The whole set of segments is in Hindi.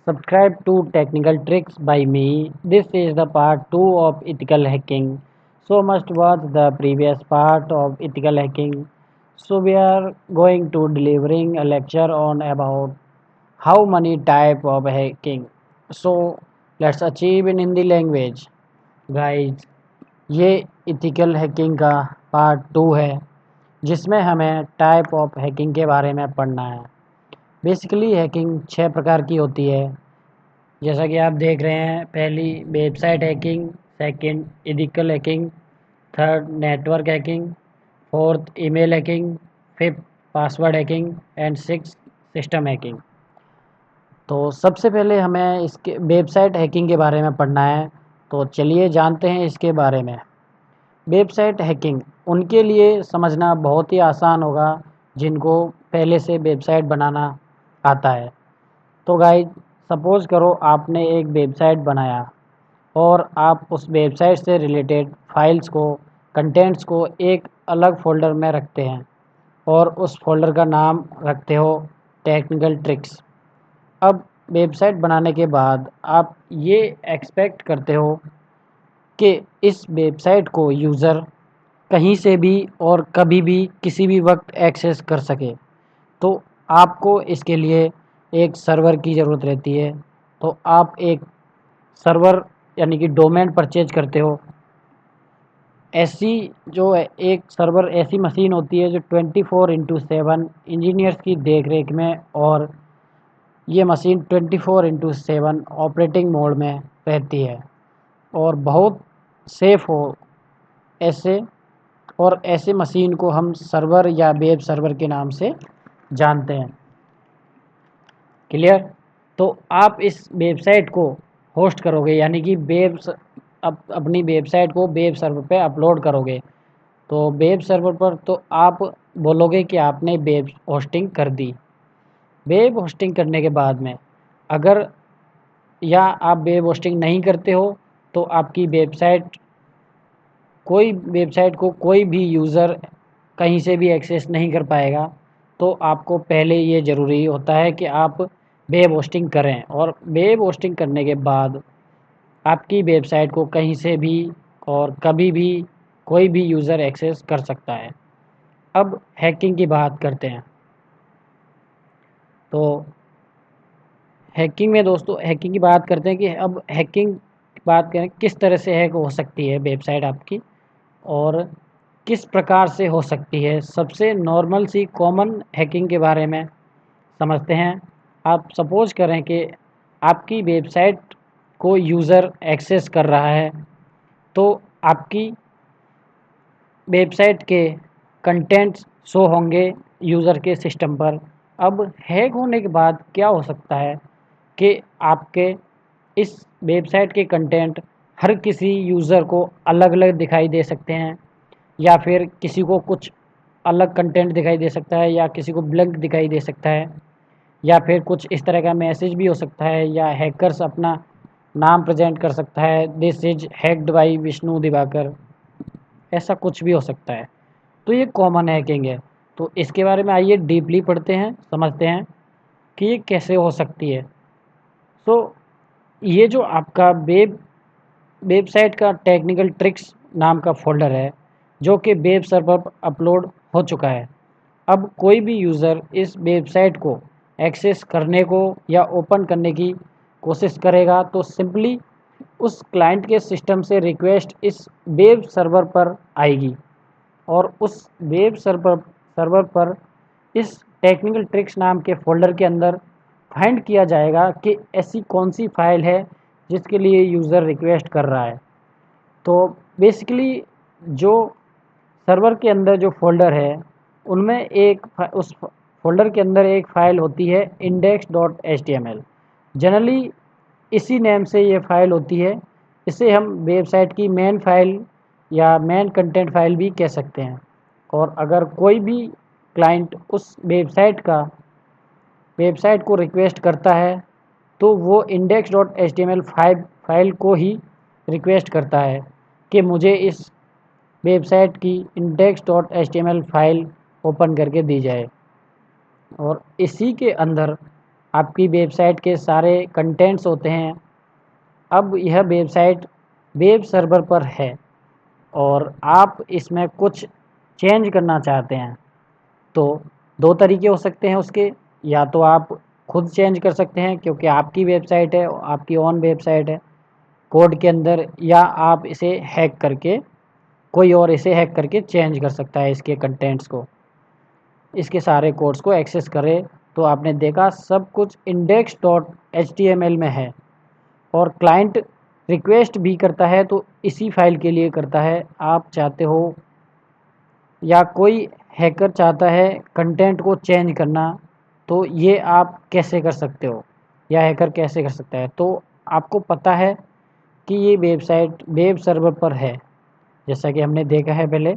Subscribe to Technical Tricks by me. This is the part 2 of ethical hacking. So must watch the previous part of ethical hacking. So we are going to delivering a lecture on about how many type of hacking. So let's achieve in Hindi language. Guys, ये इथिकल हैकिंग का पार्ट 2 है जिसमें हमें टाइप ऑफ हैकिंग के बारे में पढ़ना है। बेसिकली हैकिंग 6 प्रकार की होती है, जैसा कि आप देख रहे हैं। पहली website hacking, second ethical hacking, third network hacking, forth email hacking, fifth password hacking and six system hacking. तो सबसे पहले हमें इसके वेबसाइट हैकिंग के बारे में पढ़ना है, तो चलिए जानते हैं इसके बारे में। वेबसाइट हैकिंग उनके लिए समझना बहुत ही आसान होगा जिनको पहले से वेबसाइट बनाना आता है। तो गाइज, सपोज़ करो आपने एक वेबसाइट बनाया और आप उस वेबसाइट से रिलेटेड फाइल्स को, कंटेंट्स को एक अलग फ़ोल्डर में रखते हैं और उस फ़ोल्डर का नाम रखते हो टेक्निकल ट्रिक्स। अब वेबसाइट बनाने के बाद आप ये एक्सपेक्ट करते हो कि इस वेबसाइट को यूज़र कहीं से भी और कभी भी किसी भी वक्त एक्सेस कर सके। तो आपको इसके लिए एक सर्वर की ज़रूरत रहती है। तो आप एक सर्वर यानी कि डोमेन परचेज करते हो। ऐसी जो है एक सर्वर ऐसी मशीन होती है जो 24/7 इंजीनियर्स की देख-रेख में, और ये मशीन 24/7 ऑपरेटिंग मोड में रहती है और बहुत सेफ़ हो ऐसे, और ऐसे मशीन को हम सर्वर या वेब सर्वर के नाम से जानते हैं। क्लियर? तो आप इस वेबसाइट को होस्ट करोगे, यानी कि अपनी वेबसाइट को वेब सर्वर पे अपलोड करोगे। तो वेब सर्वर पर तो आप बोलोगे कि आपने वेब होस्टिंग कर दी। वेब होस्टिंग करने के बाद में अगर या आप वेब होस्टिंग नहीं करते हो तो आपकी वेबसाइट को कोई भी यूज़र कहीं से भी एक्सेस नहीं कर पाएगा। तो आपको पहले ये ज़रूरी होता है कि आप वेब होस्टिंग करें, और वेब होस्टिंग करने के बाद आपकी वेबसाइट को कहीं से भी और कभी भी कोई भी यूज़र एक्सेस कर सकता है। अब हैकिंग की बात करते हैं। तो हैकिंग में दोस्तों, हैकिंग की बात करते हैं कि अब हैकिंग की बात करें किस तरह से हैक हो सकती है वेबसाइट आपकी, और किस प्रकार से हो सकती है। सबसे नॉर्मल सी कॉमन हैकिंग के बारे में समझते हैं। आप सपोज़ करें कि आपकी वेबसाइट को यूज़र एक्सेस कर रहा है, तो आपकी वेबसाइट के कंटेंट्स शो होंगे यूज़र के सिस्टम पर। अब हैक होने के बाद क्या हो सकता है कि आपके इस वेबसाइट के कंटेंट हर किसी यूज़र को अलग-अलग दिखाई दे सकते हैं, या फिर किसी को कुछ अलग कंटेंट दिखाई दे सकता है, या किसी को ब्लैंक दिखाई दे सकता है, या फिर कुछ इस तरह का मैसेज भी हो सकता है, या हैकर्स अपना नाम प्रेजेंट कर सकता है, this is hacked by Vishnu Diwakar, ऐसा कुछ भी हो सकता है। तो ये कॉमन हैकिंग है। तो इसके बारे में आइए डीपली पढ़ते हैं, समझते हैं कि ये कैसे हो सकती है। तो ये जो आपका वेबसाइट का टेक्निकल ट्रिक्स नाम का फ़ोल्डर है, जो कि वेब सर्वर पर अपलोड हो चुका है। अब कोई भी यूज़र इस वेबसाइट को एक्सेस करने को या ओपन करने की कोशिश करेगा तो सिंपली उस क्लाइंट के सिस्टम से रिक्वेस्ट इस वेब सर्वर पर आएगी, और उस वेब सर्वर पर इस टेक्निकल ट्रिक्स नाम के फ़ोल्डर के अंदर फाइंड किया जाएगा कि ऐसी कौन सी फ़ाइल है जिसके लिए यूज़र रिक्वेस्ट कर रहा है। तो बेसिकली जो सर्वर के अंदर जो फ़ोल्डर है, उनमें उस फ़ोल्डर के अंदर एक फ़ाइल होती है index.html। जनरली इसी नेम से ये फ़ाइल होती है। इसे हम वेबसाइट की मेन फ़ाइल या मेन कंटेंट फ़ाइल भी कह सकते हैं। और अगर कोई भी क्लाइंट उस वेबसाइट को रिक्वेस्ट करता है तो वो index.html फ़ाइल को ही रिक्वेस्ट करता है कि मुझे इस वेबसाइट की index.html फ़ाइल ओपन करके दी जाए। और इसी के अंदर आपकी वेबसाइट के सारे कंटेंट्स होते हैं। अब यह वेबसाइट वेब सर्वर पर है और आप इसमें कुछ चेंज करना चाहते हैं, तो दो तरीके हो सकते हैं उसके। या तो आप खुद चेंज कर सकते हैं क्योंकि आपकी वेबसाइट है, आपकी ओन वेबसाइट है कोड के अंदर, या आप इसे हैक करके, कोई और इसे हैक करके चेंज कर सकता है इसके कंटेंट्स को, इसके सारे कोड्स को एक्सेस करें। तो आपने देखा सब कुछ index.html में है, और क्लाइंट रिक्वेस्ट भी करता है तो इसी फाइल के लिए करता है। आप चाहते हो या कोई हैकर चाहता है कंटेंट को चेंज करना, तो ये आप कैसे कर सकते हो या हैकर कैसे कर सकता है। तो आपको पता है कि ये वेबसाइट वेब सर्वर पर है, जैसा कि हमने देखा है पहले।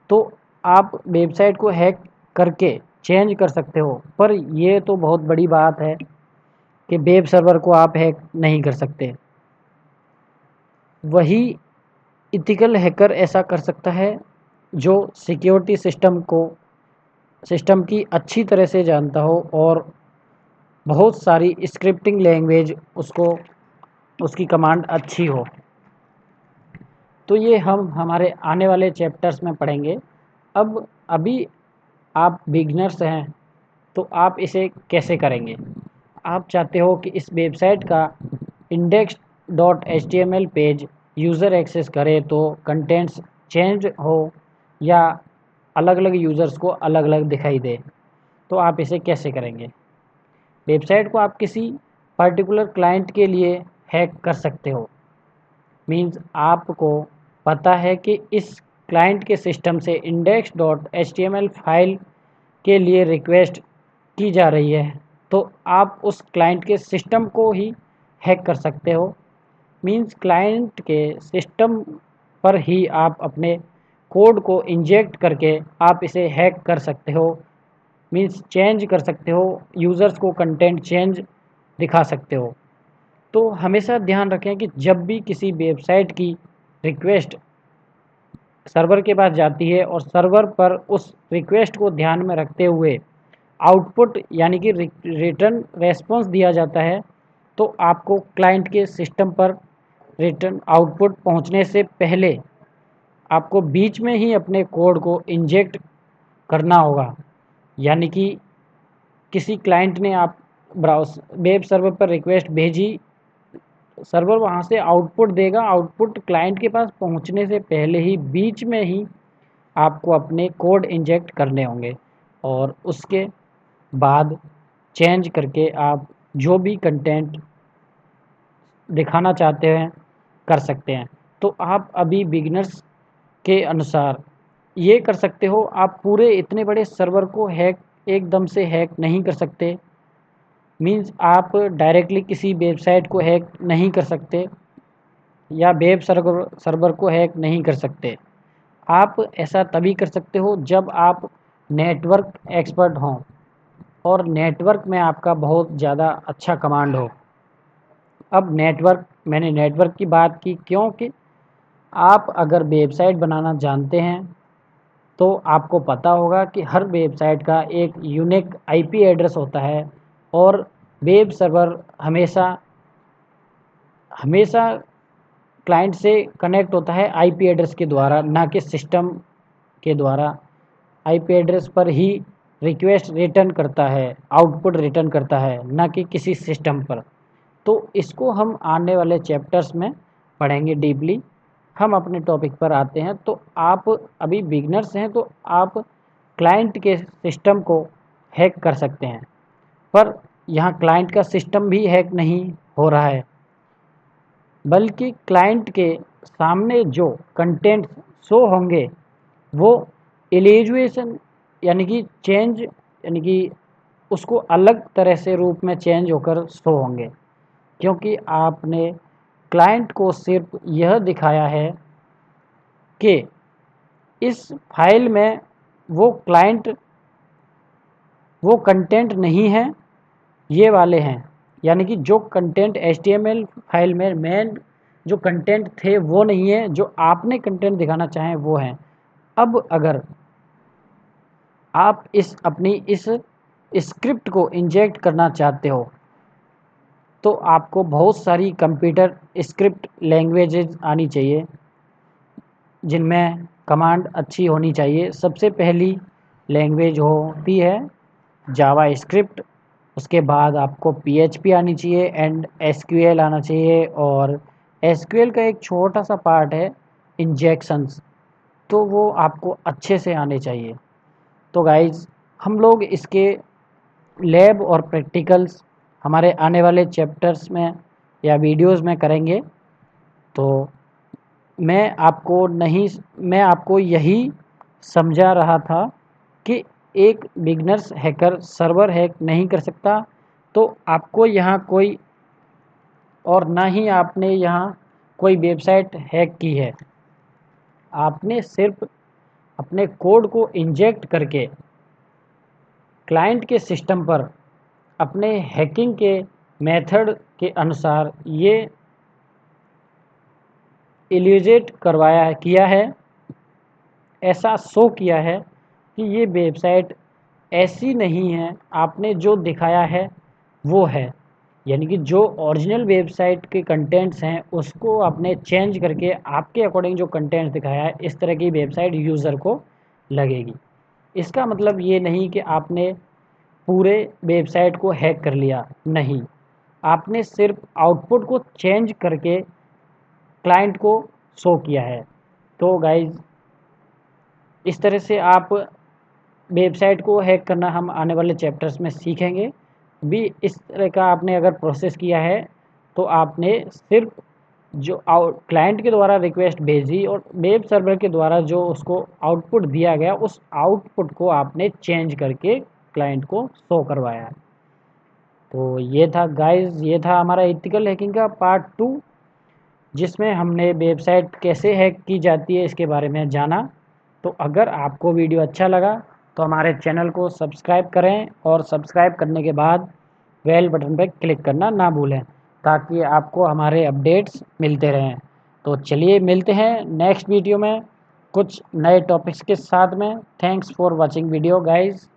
तो आप वेबसाइट को हैक करके चेंज कर सकते हो, पर ये तो बहुत बड़ी बात है कि वेब सर्वर को आप हैक नहीं कर सकते। वही इथिकल हैकर ऐसा कर सकता है जो सिक्योरिटी सिस्टम की अच्छी तरह से जानता हो और बहुत सारी स्क्रिप्टिंग लैंग्वेज उसको उसकी कमांड अच्छी हो। तो ये हम हमारे आने वाले चैप्टर्स में पढ़ेंगे। अब अभी आप बिगनर्स हैं तो आप इसे कैसे करेंगे। आप चाहते हो कि इस वेबसाइट का index.html पेज यूज़र एक्सेस करे तो कंटेंट्स चेंज हो या अलग अलग यूज़र्स को अलग अलग दिखाई दे, तो आप इसे कैसे करेंगे। वेबसाइट को आप किसी पर्टिकुलर क्लाइंट के लिए हैक कर सकते हो। मीन्स आपको पता है कि इस क्लाइंट के सिस्टम से index.html फाइल के लिए रिक्वेस्ट की जा रही है, तो आप उस क्लाइंट के सिस्टम को ही हैक कर सकते हो। मीन्स क्लाइंट के सिस्टम पर ही आप अपने कोड को इंजेक्ट करके आप इसे हैक कर सकते हो। मीन्स चेंज कर सकते हो, यूज़र्स को कंटेंट चेंज दिखा सकते हो। तो हमेशा ध्यान रखें कि जब भी किसी वेबसाइट की रिक्वेस्ट सर्वर के पास जाती है और सर्वर पर उस रिक्वेस्ट को ध्यान में रखते हुए आउटपुट यानी कि रिटर्न रेस्पॉन्स दिया जाता है, तो आपको क्लाइंट के सिस्टम पर रिटर्न आउटपुट पहुंचने से पहले आपको बीच में ही अपने कोड को इंजेक्ट करना होगा। यानी कि किसी क्लाइंट ने आप ब्राउज वेब सर्वर पर रिक्वेस्ट भेजी, सर्वर वहाँ से आउटपुट देगा, आउटपुट क्लाइंट के पास पहुँचने से पहले ही बीच में ही आपको अपने कोड इंजेक्ट करने होंगे, और उसके बाद चेंज करके आप जो भी कंटेंट दिखाना चाहते हैं कर सकते हैं। तो आप अभी बिगिनर्स के अनुसार ये कर सकते हो। आप पूरे इतने बड़े सर्वर को हैक एकदम से हैक नहीं कर सकते। मीन्स आप डायरेक्टली किसी वेबसाइट को हैक नहीं कर सकते या वेब सर्वर को हैक नहीं कर सकते। आप ऐसा तभी कर सकते हो जब आप नेटवर्क एक्सपर्ट हों और नेटवर्क में आपका बहुत ज़्यादा अच्छा कमांड हो। अब मैंने नेटवर्क की बात की क्योंकि आप अगर वेबसाइट बनाना जानते हैं तो आपको पता होगा कि हर वेबसाइट का एक यूनिक आईपी एड्रेस होता है, और वेब सर्वर हमेशा हमेशा क्लाइंट से कनेक्ट होता है आईपी एड्रेस के द्वारा, ना कि सिस्टम के द्वारा। आईपी एड्रेस पर ही रिक्वेस्ट रिटर्न करता है, आउटपुट रिटर्न करता है, ना कि किसी सिस्टम पर। तो इसको हम आने वाले चैप्टर्स में पढ़ेंगे डीपली। हम अपने टॉपिक पर आते हैं। तो आप अभी बिगनर्स हैं तो आप क्लाइंट के सिस्टम को हैक कर सकते हैं, पर यहाँ क्लाइंट का सिस्टम भी हैक नहीं हो रहा है, बल्कि क्लाइंट के सामने जो कंटेंट शो होंगे वो एलिजुएशन यानी कि चेंज यानी कि उसको अलग तरह से रूप में चेंज होकर शो होंगे, क्योंकि आपने क्लाइंट को सिर्फ यह दिखाया है कि इस फाइल में वो कंटेंट नहीं है, ये वाले हैं। यानी कि जो कंटेंट HTML फाइल में मेन जो कंटेंट थे वो नहीं है, जो आपने कंटेंट दिखाना चाहें वो हैं। अब अगर आप इस स्क्रिप्ट को इंजेक्ट करना चाहते हो तो आपको बहुत सारी कंप्यूटर स्क्रिप्ट लैंग्वेजेज आनी चाहिए, जिनमें कमांड अच्छी होनी चाहिए। सबसे पहली लैंग्वेज होती है जावा स्क्रिप्ट, उसके बाद आपको पीएचपी आनी चाहिए एंड एसक्यूएल आना चाहिए, और एसक्यूएल का एक छोटा सा पार्ट है इंजेक्शंस, तो वो आपको अच्छे से आने चाहिए। तो गाइज हम लोग इसके लैब और प्रैक्टिकल्स हमारे आने वाले चैप्टर्स में या वीडियोस में करेंगे। तो मैं आपको यही समझा रहा था कि एक बिगनर्स हैकर सर्वर हैक नहीं कर सकता। तो आपको यहाँ कोई और ना ही आपने यहाँ कोई वेबसाइट हैक की है, आपने सिर्फ अपने कोड को इंजेक्ट करके क्लाइंट के सिस्टम पर अपने हैकिंग के मेथड के अनुसार ये इल्यूजेट किया है, ऐसा शो किया है कि ये वेबसाइट ऐसी नहीं है, आपने जो दिखाया है वो है। यानी कि जो ओरिजिनल वेबसाइट के कंटेंट्स हैं उसको आपने चेंज करके आपके अकॉर्डिंग जो कंटेंट्स दिखाया है, इस तरह की वेबसाइट यूज़र को लगेगी। इसका मतलब ये नहीं कि आपने पूरे वेबसाइट को हैक कर लिया, नहीं, आपने सिर्फ आउटपुट को चेंज करके क्लाइंट को शो किया है। तो गाइज इस तरह से आप वेबसाइट को हैक करना हम आने वाले चैप्टर्स में सीखेंगे भी। इस तरह का आपने अगर प्रोसेस किया है तो आपने सिर्फ जो क्लाइंट के द्वारा रिक्वेस्ट भेजी और वेब सर्वर के द्वारा जो उसको आउटपुट दिया गया, उस आउटपुट को आपने चेंज करके क्लाइंट को शो करवाया है। तो ये था गाइस, ये था हमारा एथिकल हैकिंग का पार्ट 2, जिसमें हमने वेबसाइट कैसे हैक की जाती है इसके बारे में जाना। तो अगर आपको वीडियो अच्छा लगा तो हमारे चैनल को सब्सक्राइब करें, और सब्सक्राइब करने के बाद बेल बटन पर क्लिक करना ना भूलें, ताकि आपको हमारे अपडेट्स मिलते रहें। तो चलिए मिलते हैं नेक्स्ट वीडियो में कुछ नए टॉपिक्स के साथ में। Thanks for watching video guys.